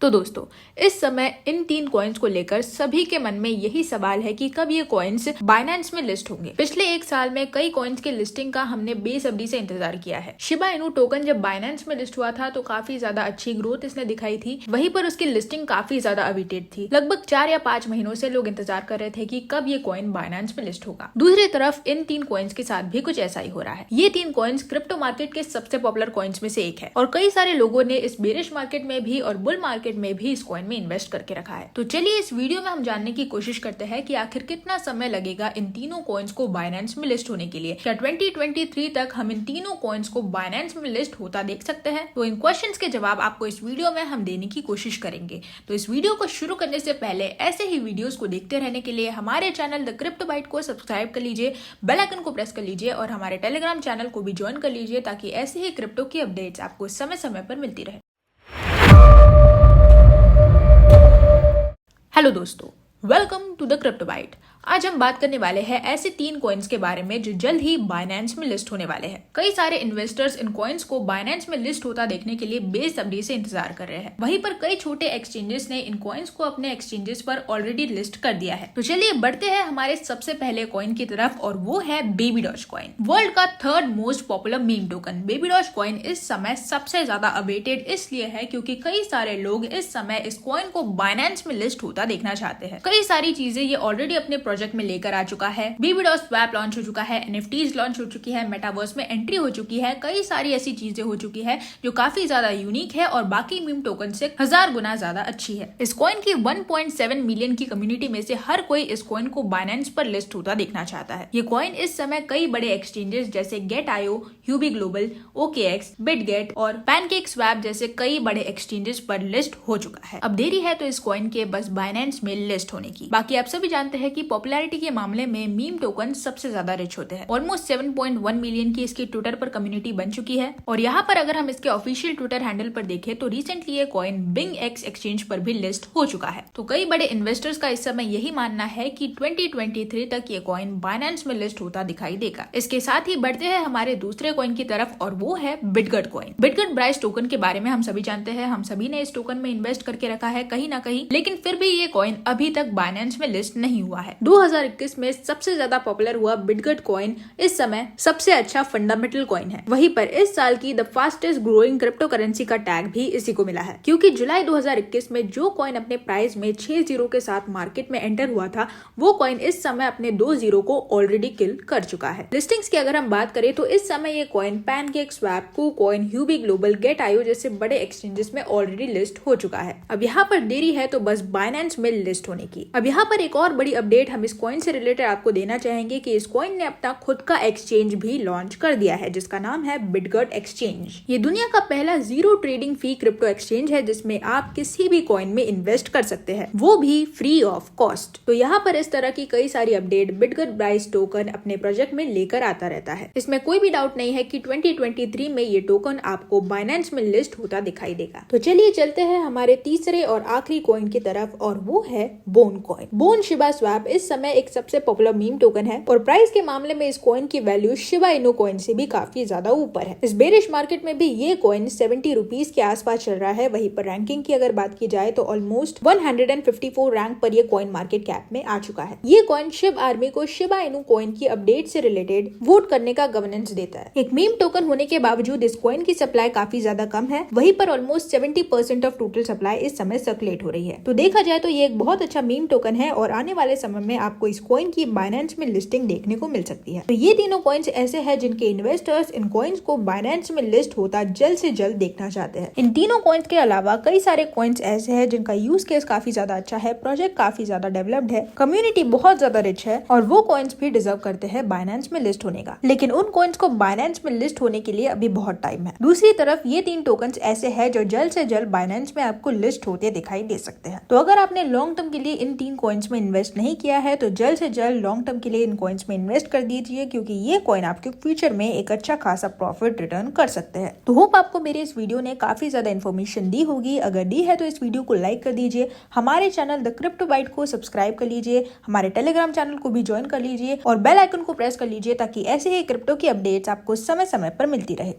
तो दोस्तों, इस समय इन 3 कॉइन्स को लेकर सभी के मन में यही सवाल है कि कब ये कॉइन्स बाइनेंस में लिस्ट होंगे। पिछले 1 साल में कई कॉइन्स के लिस्टिंग का हमने बेसब्री से इंतजार किया है। शिबा इनू टोकन जब बाइनेंस में लिस्ट हुआ था तो काफी ज्यादा अच्छी ग्रोथ इसने दिखाई थी। वहीं पर उसकी लिस्टिंग काफी ज्यादा अवेटेड थी। लगभग 4 या 5 महीनों से लोग इंतजार कर रहे थे कि कब ये कॉइन बाइनेंस में लिस्ट होगा। दूसरी तरफ इन 3 कॉइन्स के साथ भी कुछ ऐसा ही हो रहा है। ये 3 कॉइन्स क्रिप्टो मार्केट के सबसे पॉपुलर कॉइन्स में से एक है और कई सारे लोगों ने इस बेरिश मार्केट में भी और बुल मार्केट में भी इस कॉइन में इन्वेस्ट करके रखा है। तो चलिए इस वीडियो में हम जानने की कोशिश करते हैं कि आखिर कितना समय लगेगा इन तीनों कॉइन्स को बाइनेंस में लिस्ट होने के लिए। क्या 2023 तक हम इन तीनों कॉइन्स को बाइनेंस में लिस्ट होता देख सकते हैं? तो इन क्वेश्चंस के जवाब आपको इस वीडियो में हम देने की कोशिश करेंगे। तो इस वीडियो को शुरू करने से पहले ऐसे ही वीडियोस को देखते रहने के लिए हमारे चैनल द क्रिप्टो बाइट को सब्सक्राइब कर लीजिए, बेल आइकन को प्रेस कर लीजिए और हमारे टेलीग्राम चैनल को भी ज्वाइन कर लीजिए ताकि ऐसे ही क्रिप्टो की अपडेट्स आपको समय समय पर मिलती रहे। हेलो दोस्तों, welcome to the crypto byte. आज हम बात करने वाले हैं ऐसे 3 कॉइन्स के बारे में जो जल्द ही बाइनेंस में लिस्ट होने वाले हैं। कई सारे इन्वेस्टर्स इन कॉइन्स को बाइनेंस में लिस्ट होता देखने के लिए बेसब्री से इंतजार कर रहे हैं। वहीं पर कई छोटे एक्सचेंजेस ने इन कॉइन्स को अपने एक्सचेंजेस पर ऑलरेडी लिस्ट कर दिया है। तो चलिए बढ़ते हैं हमारे सबसे पहले कॉइन की तरफ और वो है बेबी डॉज कॉइन। वर्ल्ड का 3rd most popular meme token baby doge coin इस समय सबसे ज्यादा अवेटेड इसलिए है क्योंकि कई सारे लोग इस समय इस कॉइन को बाइनेंस में लिस्ट होता देखना चाहते हैं। कई सारी चीजें ये ऑलरेडी अपने प्रोजेक्ट में लेकर आ चुका है। बेबी डॉज स्वैप लॉन्च हो चुका है, एनएफटीज लॉन्च हो चुकी है, मेटावर्स में एंट्री हो चुकी है। कई सारी ऐसी चीजें हो चुकी है जो काफी ज्यादा यूनिक है और बाकी मीम टोकन से 1000 गुना ज्यादा अच्छी है। इस कॉइन की 1.7 मिलियन की कम्युनिटी में से हर कोई इस कॉइन को बाइनेंस पर लिस्ट होता देखना चाहता है। ये कॉइन इस समय कई बड़े एक्सचेंजेस जैसे गेट.io, ह्यूबी ग्लोबल, OKX, बिटगेट और पैनकेक स्वैप जैसे कई बड़े एक्सचेंजेस पर लिस्ट हो चुका है। अब देरी है तो इस कॉइन के बस बाइनेंस में लिस्ट होने की। बाकी आप सभी जानते हैं कि पॉपुलैरिटी के मामले में मीम टोकन सबसे ज्यादा रिच होते हैं। ऑलमोस्ट 7.1 मिलियन की इसकी ट्विटर पर कम्युनिटी बन चुकी है और यहाँ पर अगर हम इसके ऑफिशियल ट्विटर हैंडल पर देखें तो रिसेंटली ये कॉइन BingX एक्सचेंज पर भी लिस्ट हो चुका है। तो कई बड़े इन्वेस्टर्स का इस समय यही मानना है कि 2023 तक ये कॉइन बाइनेंस में लिस्ट होता दिखाई देगा। इसके साथ ही बढ़ते हैं हमारे दूसरे कॉइन की तरफ और वो है बिटगट कॉइन। बिटगट ब्राइस टोकन के बारे में हम सभी जानते हैं, हम सभी ने इस टोकन में इन्वेस्ट करके रखा है कहीं ना कहीं, लेकिन फिर भी ये कॉइन अभी तक बाइनेंस में लिस्ट नहीं हुआ है। 2021 में सबसे ज्यादा पॉपुलर हुआ बिटगट कॉइन इस समय सबसे अच्छा फंडामेंटल कॉइन है। वहीं पर इस साल की the fastest growing crypto currency का टैग भी इसी को मिला है क्योंकि जुलाई 2021 में जो कॉइन अपने प्राइस में 6 जीरो के साथ मार्केट में एंटर हुआ था वो कॉइन इस समय अपने 2 जीरो को ऑलरेडी किल कर चुका है। लिस्टिंग्स की अगर हम बात करें तो इस समय ये coin PancakeSwap, KuCoin, Huobi Global, गेट.io जैसे बड़े एक्सचेंजेस में ऑलरेडी लिस्ट हो चुका है। अब यहाँ पर देरी है तो बस बाइनेंस में लिस्ट होने की। अब यहाँ पर एक और बड़ी अपडेट हम इस कॉइन से रिलेटेड आपको देना चाहेंगे कि इस कॉइन ने अपना खुद का एक्सचेंज भी लॉन्च कर दिया है जिसका नाम है बिटगट एक्सचेंज। ये दुनिया का पहला जीरो ट्रेडिंग फी क्रिप्टो एक्सचेंज है जिसमें आप किसी भी कॉइन में इन्वेस्ट कर सकते हैं, वो भी फ्री ऑफ कॉस्ट। तो यहाँ पर इस तरह की कई सारी अपडेट बिटगट ब्राइस टोकन अपने प्रोजेक्ट में लेकर आता रहता है। इसमें कोई भी डाउट नहीं है कि 2023 में ये टोकन आपको बाइनेंस में लिस्ट होता दिखाई देगा। तो चलिए चलते हैं हमारे तीसरे और आखिरी कॉइन की तरफ और वो है bone coin. Bone Shiba swap इस समय एक सबसे पॉपुलर मीम टोकन है और प्राइस के मामले में इस कॉइन की वैल्यू शिबा इनू कॉइन से भी काफी ज्यादा ऊपर है। इस बेरिश मार्केट में भी ये कॉइन 70 रुपीज के आसपास चल रहा है। वहीं पर रैंकिंग की अगर बात की जाए तो ऑलमोस्ट 154 रैंक पर ये कॉइन मार्केट कैप में आ चुका है। ये कॉइन शिब आर्मी को शिबा इनू कॉइन की अपडेट से रिलेटेड वोट करने का गवर्नेंस देता है। एक मीम टोकन होने के बावजूद इस कॉइन की सप्लाई काफी ज्यादा कम है। वहीं पर ऑलमोस्ट 70% ऑफ टोटल सप्लाई इस समय सर्कुलेट हो रही है। तो देखा जाए तो ये एक बहुत अच्छा मीम टोकन है और आने वाले समय में आपको इस कॉइन की बाइनेंस में लिस्टिंग देखने को मिल सकती है। तो ये तीनों कॉइन्स ऐसे हैं जिनके इन्वेस्टर्स इन कॉइन्स को बाइनेंस में लिस्ट होता जल्द से जल्द देखना चाहते हैं। इन तीनों कॉइन्स के अलावा कई सारे कॉइन्स ऐसे हैं जिनका यूज केस काफी ज्यादा अच्छा है, प्रोजेक्ट काफी ज्यादा डेवलप्ड है, कम्युनिटी बहुत ज्यादा रिच है और वो कॉइन्स भी डिजर्व करते हैं बाइनेंस में लिस्ट होने का। लेकिन उन कॉइन्स को बाइनेंस में लिस्ट होने के लिए अभी बहुत टाइम है। दूसरी तरफ ये 3 टोकन्स ऐसे हैं जो जल्द से जल्द बाइनेंस में आपको लिस्ट होते दिखाई दे सकते हैं। तो अगर आपने लॉन्ग टर्म के लिए इन 3 कॉइन्स में इन्वेस्ट नहीं किया है तो जल्द से जल्द लॉन्ग टर्म के लिए इन कॉइन्स में इन्वेस्ट कर दीजिए क्योंकि ये कॉइन आपके फ्यूचर में एक अच्छा खासा प्रॉफिट रिटर्न कर सकते हैं। तो होप आपको मेरे इस वीडियो ने काफी ज्यादा इन्फॉर्मेशन दी होगी। अगर दी है तो इस वीडियो को लाइक कर दीजिए, हमारे चैनल द क्रिप्टो बाइट को सब्सक्राइब कर लीजिए, हमारे टेलीग्राम चैनल को भी ज्वाइन कर लीजिए और बेल आइकन को प्रेस कर लीजिए ताकि ऐसे ही क्रिप्टो की अपडेट्स आपको समय समय पर मिलती रहे।